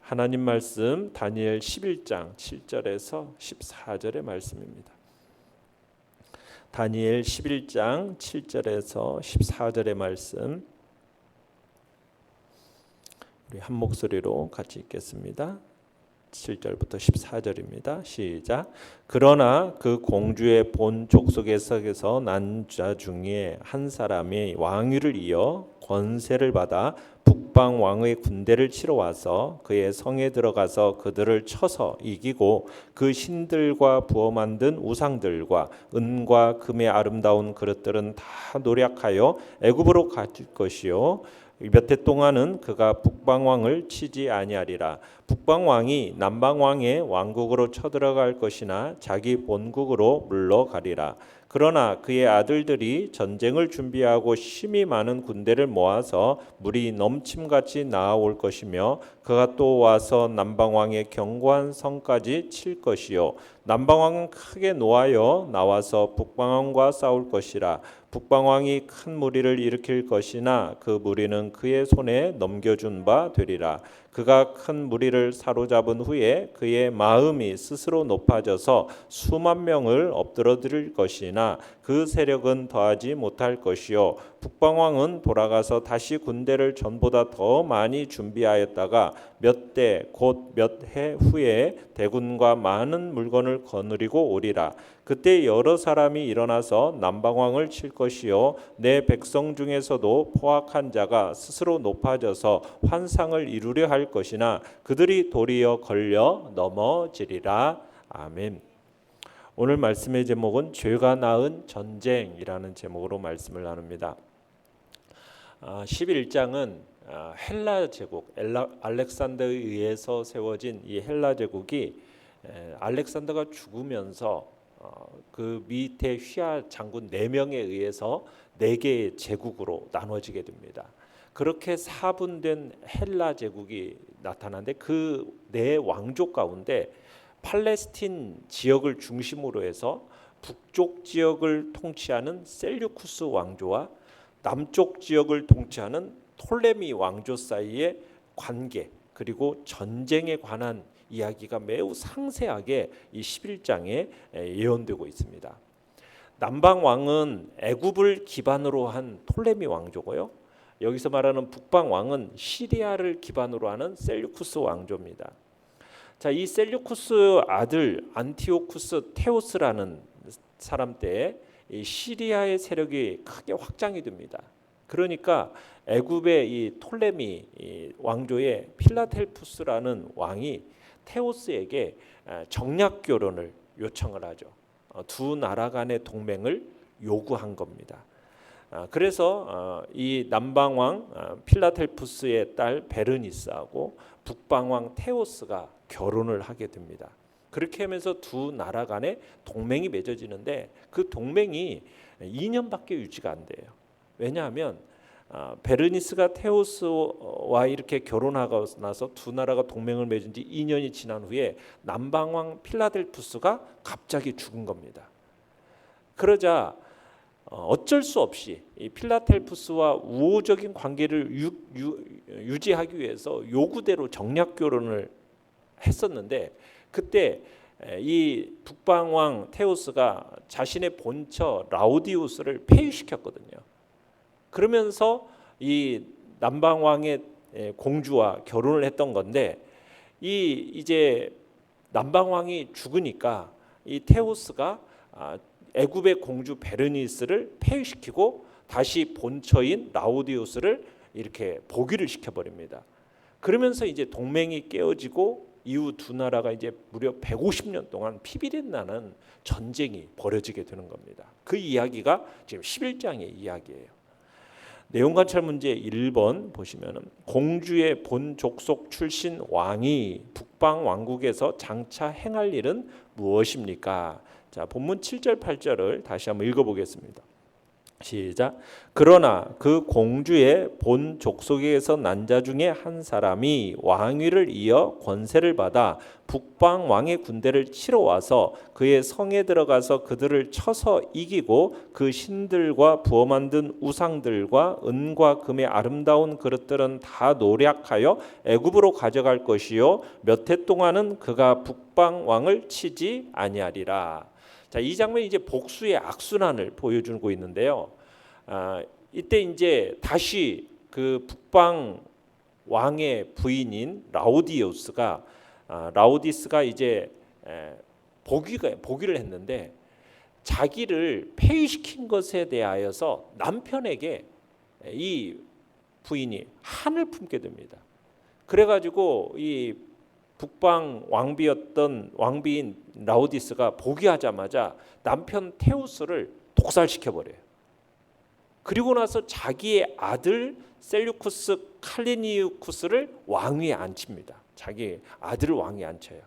하나님 말씀 다니엘 11장 7절에서 14절의 말씀입니다. 다니엘 11장 7절에서 14절의 말씀 우리 한 목소리로 같이 읽겠습니다. 7절부터 14절입니다. 시작. 그러나 그 공주의 본 족속에서 난 자 중에 한 사람이 왕위를 이어 권세를 받아 북방 왕의 군대를 치러 와서 그의 성에 들어가서 그들을 쳐서 이기고 그 신들과 부어 만든 우상들과 은과 금의 아름다운 그릇들은 다 노략하여 애굽으로 가질 것이요 몇 해 동안은 그가 북방 왕을 치지 아니하리라. 북방 왕이 남방 왕의 왕국으로 쳐들어갈 것이나 자기 본국으로 물러가리라. 그러나 그의 아들들이 전쟁을 준비하고 심히 많은 군대를 모아서 물이 넘침같이 나아올 것이며 그가 또 와서 남방 왕의 견고한 성까지 칠 것이요 남방 왕은 크게 노하여 나와서 북방 왕과 싸울 것이라. 북방 왕이 큰 무리를 일으킬 것이나 그 무리는 그의 손에 넘겨준 바 되리라. 그가 큰 무리를 사로잡은 후에 그의 마음이 스스로 높아져서 수만 명을 엎드러뜨릴 것이나 그 세력은 더하지 못할 것이요 북방 왕은 돌아가서 다시 군대를 전보다 더 많이 준비하였다가 몇 대 곧 몇 해 후에 대군과 많은 물건을 거느리고 오리라. 그때 여러 사람이 일어나서 남방왕을 칠 것이요 내 백성 중에서도 포악한 자가 스스로 높아져서 환상을 이루려 할 것이나 그들이 도리어 걸려 넘어지리라. 아멘. 오늘 말씀의 제목은 죄가 낳은 전쟁이라는 제목으로 말씀을 나눕니다. 11장은 헬라 제국, 알렉산더에 의해서 세워진 이 헬라 제국이 알렉산더가 죽으면서 그 밑에 휘하 장군 4명에 의해서 4개의 제국으로 나눠지게 됩니다. 그렇게 사분된 헬라 제국이 나타나는데 그 4왕족 가운데 팔레스틴 지역을 중심으로 해서 북쪽 지역을 통치하는 셀류쿠스 왕조와 남쪽 지역을 통치하는 톨레미 왕조 사이의 관계 그리고 전쟁에 관한 이야기가 매우 상세하게 이 11장에 예언되고 있습니다. 남방 왕은 애굽을 기반으로 한 톨레미 왕조고요. 여기서 말하는 북방 왕은 시리아를 기반으로 하는 셀류쿠스 왕조입니다. 자, 이 셀류쿠스 아들 안티오쿠스 테오스라는 사람 때에 이 시리아의 세력이 크게 확장이 됩니다. 그러니까 애굽의 이 톨레미 왕조의 필라텔푸스라는 왕이 테오스에게 정략 결혼을 요청을 하죠. 두 나라 간의 동맹을 요구한 겁니다. 그래서 이 남방왕 필라텔푸스의 딸 베르니스하고 북방왕 테오스가 결혼을 하게 됩니다. 그렇게 하면서 두 나라 간의 동맹이 맺어지는데 그 동맹이 2년밖에 유지가 안 돼요. 왜냐하면 베르니스가 테오스와 이렇게 결혼하고 나서 두 나라가 동맹을 맺은 지 2년이 지난 후에 남방왕 필라델푸스가 갑자기 죽은 겁니다. 그러자 어쩔 수 없이 이 필라델푸스와 우호적인 관계를 유지하기 위해서 요구대로 정략 결혼을 했었는데 그때 이 북방왕 테오스가 자신의 본처 라우디우스를 폐위시켰거든요. 그러면서 이 남방왕의 공주와 결혼을 했던 건데 이제 남방왕이 죽으니까 이 테오스가 애굽의 공주 베르니스를 폐위시키고 다시 본처인 라우디우스를 이렇게 복위를 시켜버립니다. 그러면서 이제 동맹이 깨어지고 이후 두 나라가 이제 무려 150년 동안 피비린 나는 전쟁이 벌어지게 되는 겁니다. 그 이야기가 지금 11장의 이야기예요. 내용 관찰 문제 1번 보시면은 공주의 본 족속 출신 왕이 북방 왕국에서 장차 행할 일은 무엇입니까? 자, 본문 7절 8절을 다시 한번 읽어보겠습니다. 시작. 그러나 그 공주의 본 족속에서 난 자 중에 한 사람이 왕위를 이어 권세를 받아 북방 왕의 군대를 치러 와서 그의 성에 들어가서 그들을 쳐서 이기고 그 신들과 부어 만든 우상들과 은과 금의 아름다운 그릇들은 다 노략하여 애굽으로 가져갈 것이요 몇 해 동안은 그가 북방 왕을 치지 아니하리라. 자, 이 장면이 이제 복수의 악순환을 보여주고 있는데요. 이때 이제 다시 그 북방 왕의 부인인 라우디스가 이제 복위를 했는데 자기를 폐위시킨 것에 대하여서 남편에게 이 부인이 한을 품게 됩니다. 그래가지고 이 북방 왕비인 라우디스가 복위하자마자 남편 테우스를 독살시켜 버려요. 그리고 나서 자기의 아들 셀류쿠스 칼리니우쿠스를 왕위에 앉힙니다. 자기 아들을 왕위에 앉혀요.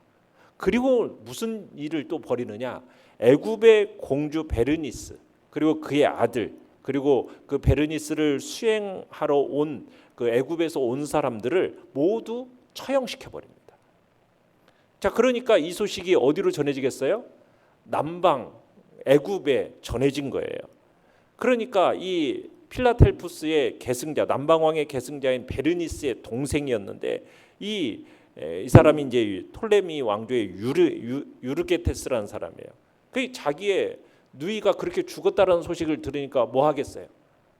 그리고 무슨 일을 또 벌이느냐? 애굽의 공주 베르니스 그리고 그의 아들 그리고 그 베르니스를 수행하러 온 그 애굽에서 온 사람들을 모두 처형시켜 버립니다. 자, 그러니까 이 소식이 어디로 전해지겠어요? 남방 애굽에 전해진 거예요. 그러니까 이 필라텔푸스의 계승자, 남방왕의 계승자인 베르니스의 동생이었는데 이 사람이 이제 톨레미 왕조의 유르게테스라는 사람이에요. 그 자기의 누이가 그렇게 죽었다는 소식을 들으니까 뭐 하겠어요?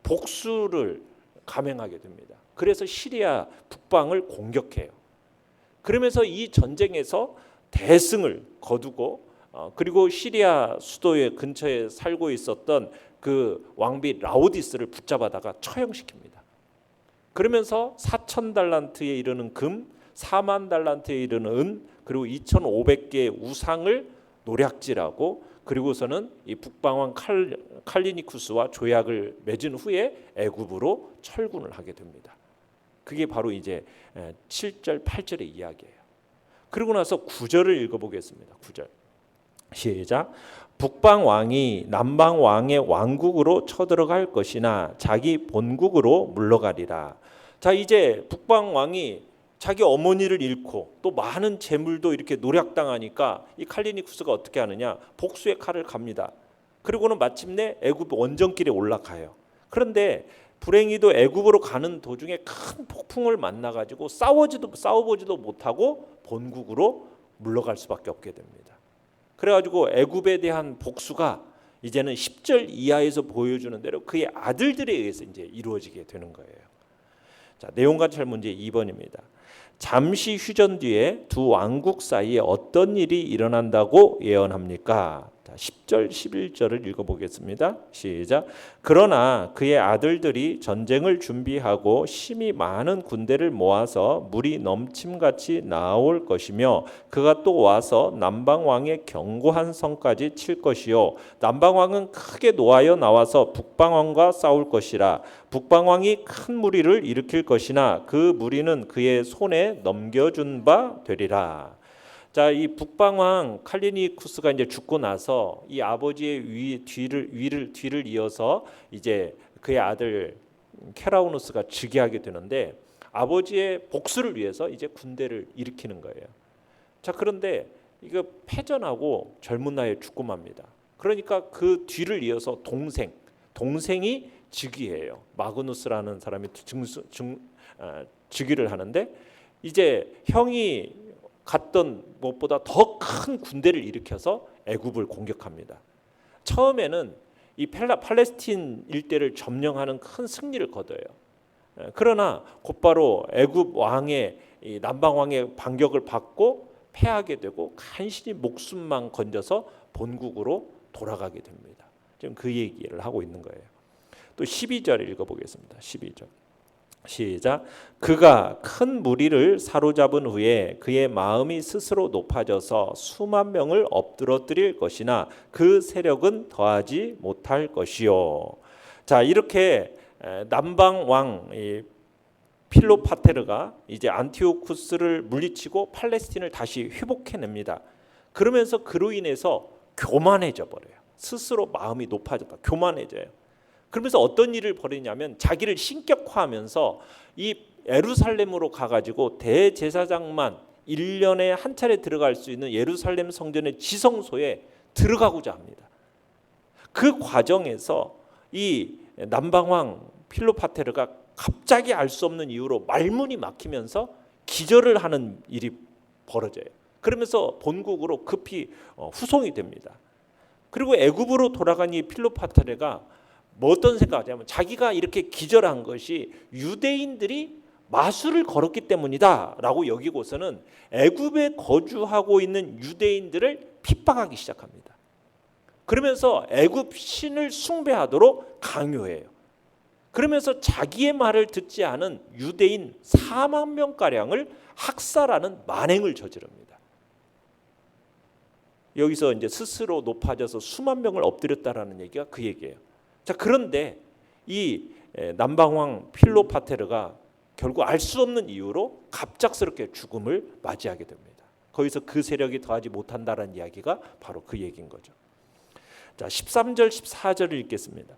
복수를 감행하게 됩니다. 그래서 시리아 북방을 공격해요. 그러면서 이 전쟁에서 대승을 거두고 그리고 시리아 수도의 근처에 살고 있었던 그 왕비 라우디스를 붙잡아다가 처형시킵니다. 그러면서 4,000달란트에 이르는 금, 4만 달란트에 이르는 은, 그리고 2,500개의 우상을 노략질하고 그리고서는 이 북방왕 칼리니쿠스와 조약을 맺은 후에 애굽으로 철군을 하게 됩니다. 그게 바로 이제 7절, 8절의 이야기예요. 그리고 나서 9절을 읽어보겠습니다. 9절 시작. 북방 왕이 남방 왕의 왕국으로 쳐들어갈 것이나 자기 본국으로 물러가리라. 자, 이제 북방 왕이 자기 어머니를 잃고 또 많은 재물도 이렇게 노략당하니까 이 칼리니쿠스가 어떻게 하느냐? 복수의 칼을 갑니다. 그리고는 마침내 애굽 원정길에 올라가요. 그런데 불행히도 애굽으로 가는 도중에 큰 폭풍을 만나가지고 싸워보지도 못하고 본국으로 물러갈 수밖에 없게 됩니다. 그래가지고 애굽에 대한 복수가 이제는 10절 이하에서 보여주는 대로 그의 아들들에 의해서 이제 이루어지게 되는 거예요. 자, 내용 관찰 문제 2번입니다. 잠시 휴전 뒤에 두 왕국 사이에 어떤 일이 일어난다고 예언합니까? 자, 10절, 11절을 읽어보겠습니다. 시작. 그러나 그의 아들들이 전쟁을 준비하고 심히 많은 군대를 모아서 물이 넘침같이 나올 것이며 그가 또 와서 남방왕의 견고한 성까지 칠 것이요 남방왕은 크게 노하여 나와서 북방왕과 싸울 것이라. 북방왕이 큰 무리를 일으킬 것이나 그 무리는 그의 손에 넘겨준 바 되리라. 자, 이 북방왕 칼리니쿠스가 이제 죽고 나서 이 아버지의 뒤를 이어서 이제 그의 아들 케라우누스가 즉위하게 되는데 아버지의 복수를 위해서 이제 군대를 일으키는 거예요. 자, 그런데 이거 패전하고 젊은 나이에 죽고 맙니다. 그러니까 그 뒤를 이어서 동생이 즉위해요. 마그누스라는 사람이 즉위를 하는데 이제 형이 갔던 무엇보다 더 큰 군대를 일으켜서 애굽을 공격합니다. 처음에는 이 팔레스틴 일대를 점령하는 큰 승리를 거둬요. 그러나 곧바로 애굽 왕의 남방 왕의 반격을 받고 패하게 되고 간신히 목숨만 건져서 본국으로 돌아가게 됩니다. 지금 그 얘기를 하고 있는 거예요. 또 12절 읽어보겠습니다. 12절 시작. 그가 큰 무리를 사로잡은 후에 그의 마음이 스스로 높아져서 수만 명을 엎드러뜨릴 것이나 그 세력은 더하지 못할 것이요. 자, 이렇게 남방 왕 필로파테르가 이제 안티오쿠스를 물리치고 팔레스틴을 다시 회복해냅니다. 그러면서 그로 인해서 교만해져 버려요. 스스로 마음이 높아졌다. 교만해져요. 그러면서 어떤 일을 벌이냐면 자기를 신격화하면서 이 예루살렘으로 가가지고 대제사장만 1년에 한 차례 들어갈 수 있는 예루살렘 성전의 지성소에 들어가고자 합니다. 그 과정에서 이 남방왕 필로파테르가 갑자기 알 수 없는 이유로 말문이 막히면서 기절을 하는 일이 벌어져요. 그러면서 본국으로 급히 후송이 됩니다. 그리고 애굽으로 돌아간 이 필로파테르가 뭐 어떤 생각하냐면 자기가 이렇게 기절한 것이 유대인들이 마술을 걸었기 때문이다라고 여기고서는 애굽에 거주하고 있는 유대인들을 핍박하기 시작합니다. 그러면서 애굽 신을 숭배하도록 강요해요. 그러면서 자기의 말을 듣지 않은 유대인 4만 명가량을 학살하는 만행을 저지릅니다. 여기서 이제 스스로 높아져서 수만 명을 엎드렸다라는 얘기가 그 얘기예요. 자, 그런데 이 남방왕 필로파테르가 결국 알 수 없는 이유로 갑작스럽게 죽음을 맞이하게 됩니다. 거기서 그 세력이 더하지 못한다라는 이야기가 바로 그 얘기인 거죠. 자, 13절 14절을 읽겠습니다.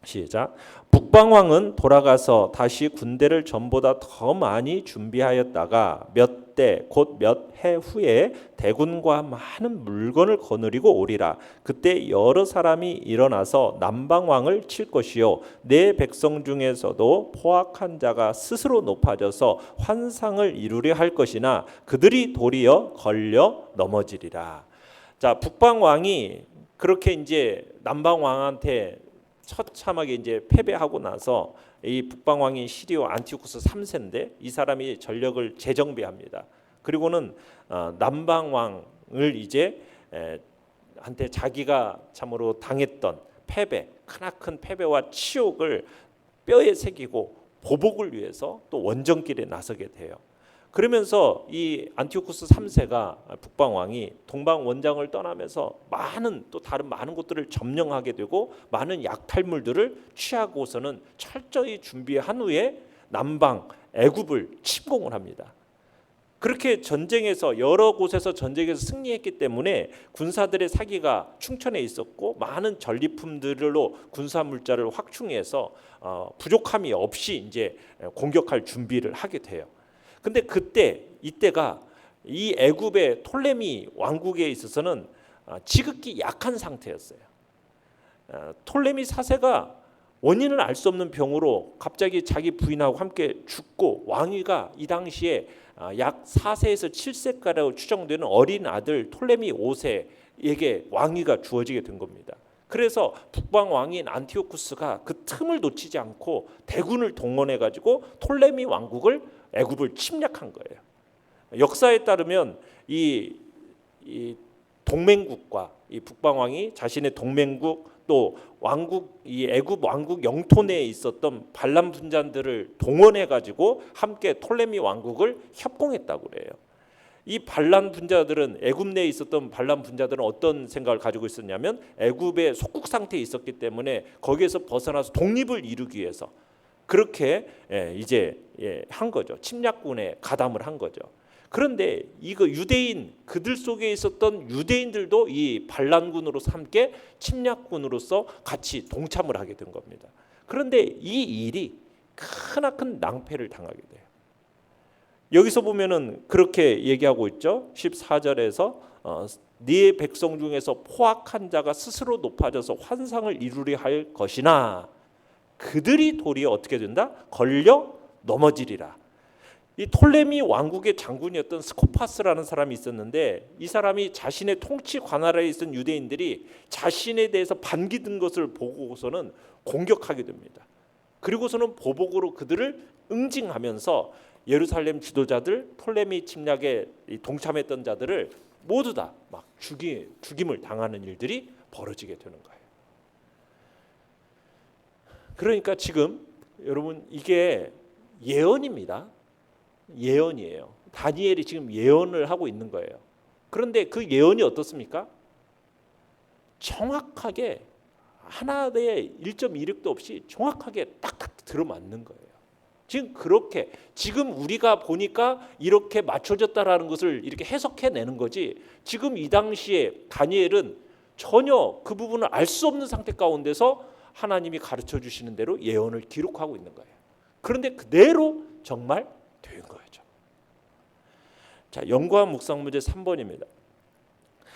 시작. 북방왕은 돌아가서 다시 군대를 전보다 더 많이 준비하였다가 몇 대 곧 몇 해 후에 대군과 많은 물건을 거느리고 오리라. 그때 여러 사람이 일어나서 남방왕을 칠 것이요 내 백성 중에서도 포악한 자가 스스로 높아져서 환상을 이루려 할 것이나 그들이 도리어 걸려 넘어지리라. 자, 북방왕이 그렇게 이제 남방왕한테 처참하게 이제 패배하고 나서 이 북방왕인 시리오 안티오쿠스 3세인데 이 사람이 전력을 재정비합니다. 그리고는 남방왕을 이제 한테 자기가 참으로 당했던 패배, 크나큰 패배와 치욕을 뼈에 새기고 보복을 위해서 또 원정길에 나서게 돼요. 그러면서 이 안티오쿠스 3세가 북방왕이 동방 원장을 떠나면서 많은 또 다른 많은 곳들을 점령하게 되고 많은 약탈물들을 취하고서는 철저히 준비한 후에 남방 애굽을 침공을 합니다. 그렇게 전쟁에서 여러 곳에서 전쟁에서 승리했기 때문에 군사들의 사기가 충천에 있었고 많은 전리품들로 군사 물자를 확충해서 부족함이 없이 이제 공격할 준비를 하게 돼요. 근데 이때가 이 애굽의 톨레미 왕국에 있어서는 지극히 약한 상태였어요. 톨레미 4세가 원인을 알 수 없는 병으로 갑자기 자기 부인하고 함께 죽고 왕위가 이 당시에 약 4세에서 7세가량으로 추정되는 어린 아들 톨레미 5세에게 왕위가 주어지게 된 겁니다. 그래서 북방 왕인 안티오쿠스가 그 틈을 놓치지 않고 대군을 동원해 가지고 톨레미 왕국을 애굽을 침략한 거예요. 역사에 따르면 이 동맹국과 이 북방 왕이 자신의 동맹국 또 왕국 이 애굽 왕국 영토 내에 있었던 반란 분자들을 동원해 가지고 함께 톨레미 왕국을 협공했다고 그래요. 이 반란 분자들은 애굽 내에 있었던 반란 분자들은 어떤 생각을 가지고 있었냐면 애굽의 속국 상태에 있었기 때문에 거기에서 벗어나서 독립을 이루기 위해서 그렇게 이제 한 거죠. 침략군에 가담을 한 거죠. 그런데 이거 유대인 그들 속에 있었던 유대인들도 이 반란군으로서 함께 침략군으로서 같이 동참을 하게 된 겁니다. 그런데 이 일이 크나큰 낭패를 당하게 돼요. 여기서 보면은 그렇게 얘기하고 있죠. 14절에서 네 백성 중에서 포악한 자가 스스로 높아져서 환상을 이루려 할 것이나 그들이 도리어 어떻게 된다? 걸려 넘어지리라. 이 톨레미 왕국의 장군이었던 스코파스라는 사람이 있었는데 이 사람이 자신의 통치 관할에 있던 유대인들이 자신에 대해서 반기든 것을 보고서는 공격하게 됩니다. 그리고서는 보복으로 그들을 응징하면서 예루살렘 지도자들 톨레미 침략에 동참했던 자들을 모두 다 막 죽임을 당하는 일들이 벌어지게 되는 거예요. 그러니까 지금 여러분 이게 예언입니다. 예언이에요. 다니엘이 지금 예언을 하고 있는 거예요. 그런데 그 예언이 어떻습니까? 정확하게 하나의 1.1획도 없이 정확하게 딱딱 들어맞는 거예요. 지금 그렇게 지금 우리가 보니까 이렇게 맞춰졌다라는 것을 이렇게 해석해내는 거지 지금 이 당시에 다니엘은 전혀 그 부분을 알 수 없는 상태 가운데서 하나님이 가르쳐 주시는 대로 예언을 기록하고 있는 거예요. 그런데 그대로 정말 된 거죠. 자, 연구와 묵상 문제 3번입니다.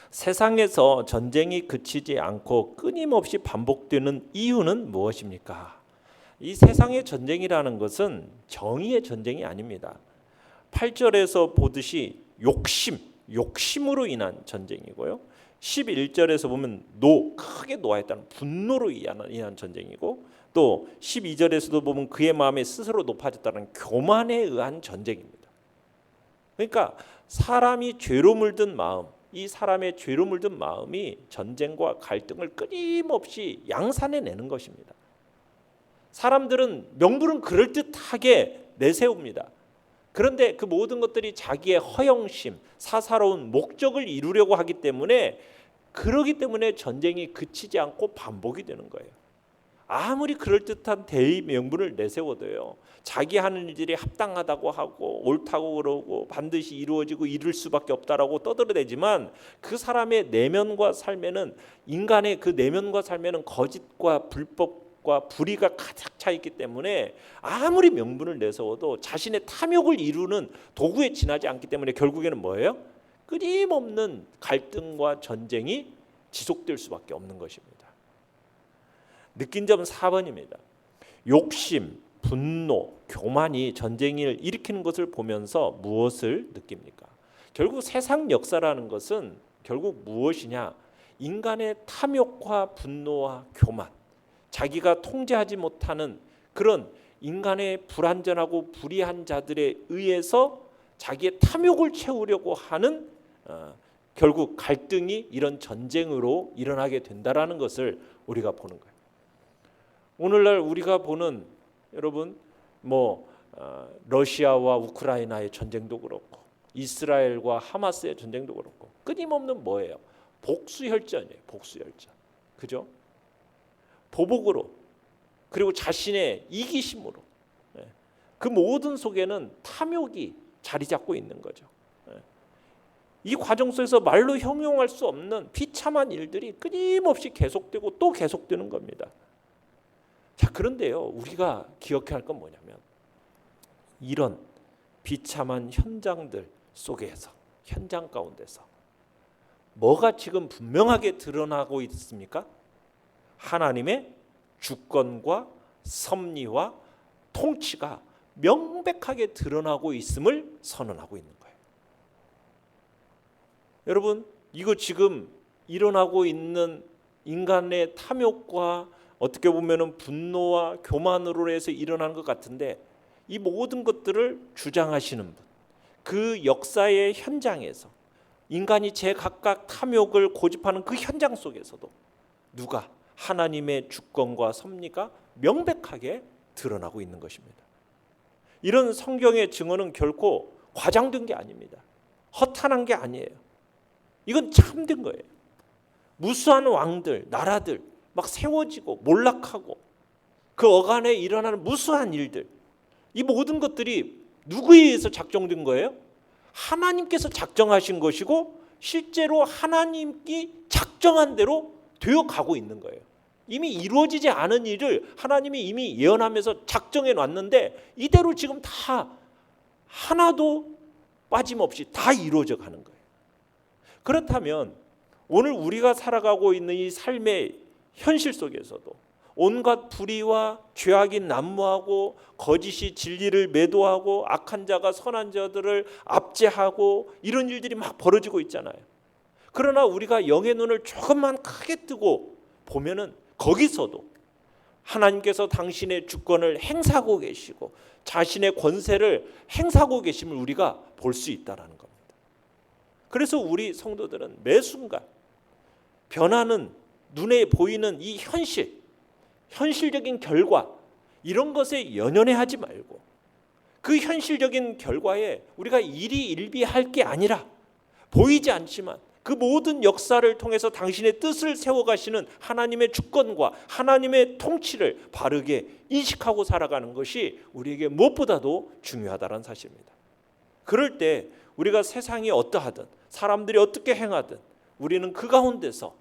세상에서 전쟁이 그치지 않고 끊임없이 반복되는 이유는 무엇입니까? 이 세상의 전쟁이라는 것은 정의의 전쟁이 아닙니다. 8절에서 보듯이 욕심으로 인한 전쟁이고요. 11절에서 보면 크게 노하였다는 분노로 인한 전쟁이고, 또 12절에서도 보면 그의 마음에 스스로 높아졌다는 교만에 의한 전쟁입니다. 그러니까 사람이 죄로 물든 마음, 이 사람의 죄로 물든 마음이 전쟁과 갈등을 끊임없이 양산해내는 것입니다. 사람들은 명분은 그럴듯하게 내세웁니다. 그런데 그 모든 것들이 자기의 허영심, 사사로운 목적을 이루려고 하기 때문에, 그러기 때문에 전쟁이 그치지 않고 반복이 되는 거예요. 아무리 그럴듯한 대의 명분을 내세워도요, 자기 하는 일들이 합당하다고 하고 옳다고 그러고 반드시 이루어지고 이룰 수밖에 없다라고 떠들어대지만, 그 사람의 내면과 삶에는, 인간의 그 내면과 삶에는 거짓과 불법과 불의가 가득 차 있기 때문에 아무리 명분을 내세워도 자신의 탐욕을 이루는 도구에 지나지 않기 때문에 결국에는 뭐예요? 끊임없는 갈등과 전쟁이 지속될 수밖에 없는 것입니다. 느낀 점은 4번입니다. 욕심, 분노, 교만이 전쟁을 일으키는 것을 보면서 무엇을 느낍니까? 결국 세상 역사라는 것은 결국 무엇이냐? 인간의 탐욕과 분노와 교만, 자기가 통제하지 못하는 그런 인간의 불완전하고 불의한 자들에 의해서 자기의 탐욕을 채우려고 하는 결국 갈등이 이런 전쟁으로 일어나게 된다라는 것을 우리가 보는 거예요. 오늘날 우리가 보는, 여러분, 러시아와 우크라이나의 전쟁도 그렇고 이스라엘과 하마스의 전쟁도 그렇고 끊임없는 뭐예요? 복수혈전이에요. 복수혈전. 그죠? 보복으로, 그리고 자신의 이기심으로, 그 모든 속에는 탐욕이 자리 잡고 있는 거죠. 이 과정 속에서 말로 형용할 수 없는 비참한 일들이 끊임없이 계속되고 또 계속되는 겁니다. 자, 그런데요, 우리가 기억해야 할 건 뭐냐면, 이런 비참한 현장들 속에서, 현장 가운데서 뭐가 지금 분명하게 드러나고 있습니까? 하나님의 주권과 섭리와 통치가 명백하게 드러나고 있음을 선언하고 있는 거예요. 여러분, 이거 지금 일어나고 있는 인간의 탐욕과 어떻게 보면은 분노와 교만으로 해서 일어나는 것 같은데, 이 모든 것들을 주장하시는 분, 그 역사의 현장에서 인간이 제각각 탐욕을 고집하는 그 현장 속에서도 누가? 하나님의 주권과 섭리가 명백하게 드러나고 있는 것입니다. 이런 성경의 증언은 결코 과장된 게 아닙니다. 허탄한 게 아니에요. 이건 참된 거예요. 무수한 왕들, 나라들 막 세워지고 몰락하고 그 어간에 일어나는 무수한 일들, 이 모든 것들이 누구에 의해서 작정된 거예요? 하나님께서 작정하신 것이고, 실제로 하나님이 작정한 대로 되어가고 있는 거예요. 이미 이루어지지 않은 일을 하나님이 이미 예언하면서 작정해 놨는데, 이대로 지금 다 하나도 빠짐없이 다 이루어져 가는 거예요. 그렇다면 오늘 우리가 살아가고 있는 이 삶의 현실 속에서도 온갖 불의와 죄악이 난무하고 거짓이 진리를 매도하고 악한 자가 선한 자들을 압제하고 이런 일들이 막 벌어지고 있잖아요. 그러나 우리가 영의 눈을 조금만 크게 뜨고 보면은 거기서도 하나님께서 당신의 주권을 행사하고 계시고 자신의 권세를 행사하고 계심을 우리가 볼 수 있다라는 겁니다. 그래서 우리 성도들은 매 순간 변하는 눈에 보이는 이 현실적인 결과, 이런 것에 연연해하지 말고 그 현실적인 결과에 우리가 일희일비할 게 아니라, 보이지 않지만 그 모든 역사를 통해서 당신의 뜻을 세워가시는 하나님의 주권과 하나님의 통치를 바르게 인식하고 살아가는 것이 우리에게 무엇보다도 중요하다는 사실입니다. 그럴 때 우리가 세상이 어떠하든 사람들이 어떻게 행하든 우리는 그 가운데서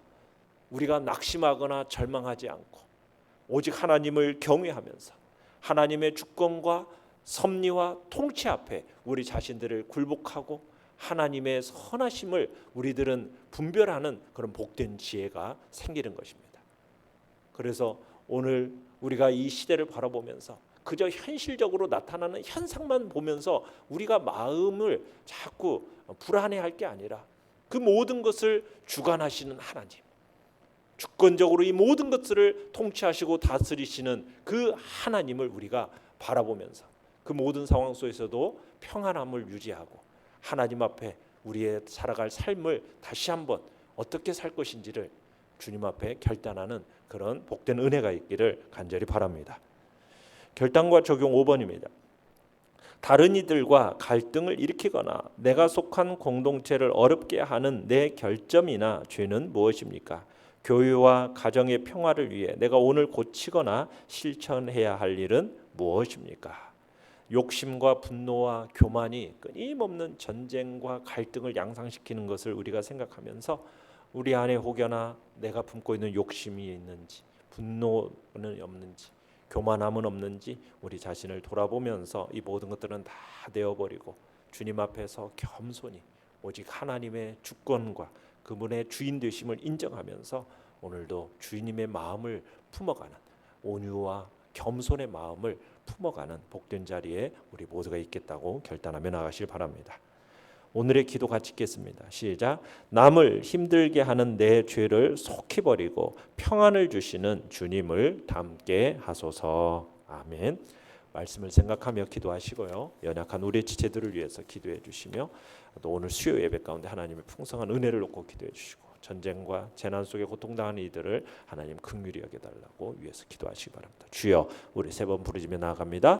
우리가 낙심하거나 절망하지 않고 오직 하나님을 경외하면서 하나님의 주권과 섭리와 통치 앞에 우리 자신들을 굴복하고 하나님의 선하심을 우리들은 분별하는 그런 복된 지혜가 생기는 것입니다. 그래서 오늘 우리가 이 시대를 바라보면서 그저 현실적으로 나타나는 현상만 보면서 우리가 마음을 자꾸 불안해할 게 아니라 그 모든 것을 주관하시는 하나님, 주권적으로 이 모든 것들을 통치하시고 다스리시는 그 하나님을 우리가 바라보면서 그 모든 상황 속에서도 평안함을 유지하고 하나님 앞에 우리의 살아갈 삶을 다시 한번 어떻게 살 것인지를 주님 앞에 결단하는 그런 복된 은혜가 있기를 간절히 바랍니다. 결단과 적용 5번입니다. 다른 이들과 갈등을 일으키거나 내가 속한 공동체를 어렵게 하는 내 결점이나 죄는 무엇입니까? 교회와 가정의 평화를 위해 내가 오늘 고치거나 실천해야 할 일은 무엇입니까? 욕심과 분노와 교만이 끊임없는 전쟁과 갈등을 양상시키는 것을 우리가 생각하면서 우리 안에 혹여나 내가 품고 있는 욕심이 있는지, 분노는 없는지, 교만함은 없는지 우리 자신을 돌아보면서 이 모든 것들은 다 내어버리고 주님 앞에서 겸손히 오직 하나님의 주권과 그분의 주인 되심을 인정하면서 오늘도 주님의 마음을 품어가는 온유와 겸손의 마음을 품어가는 복된 자리에 우리 모두가 있겠다고 결단하며 나가길 바랍니다. 오늘의 기도 같이 읽겠습니다. 시작. 남을 힘들게 하는 내 죄를 속히 버리고 평안을 주시는 주님을 닮게 하소서. 아멘. 말씀을 생각하며 기도하시고요. 연약한 우리의 지체들을 위해서 기도해 주시며 또 오늘 수요 예배 가운데 하나님의 풍성한 은혜를 놓고 기도해 주시고 전쟁과 재난 속에 고통당하는 이들을 하나님 긍휼히 여겨달라고 위해서 기도하시기 바랍니다. 주여, 우리 세 번 부르짖며 나아갑니다.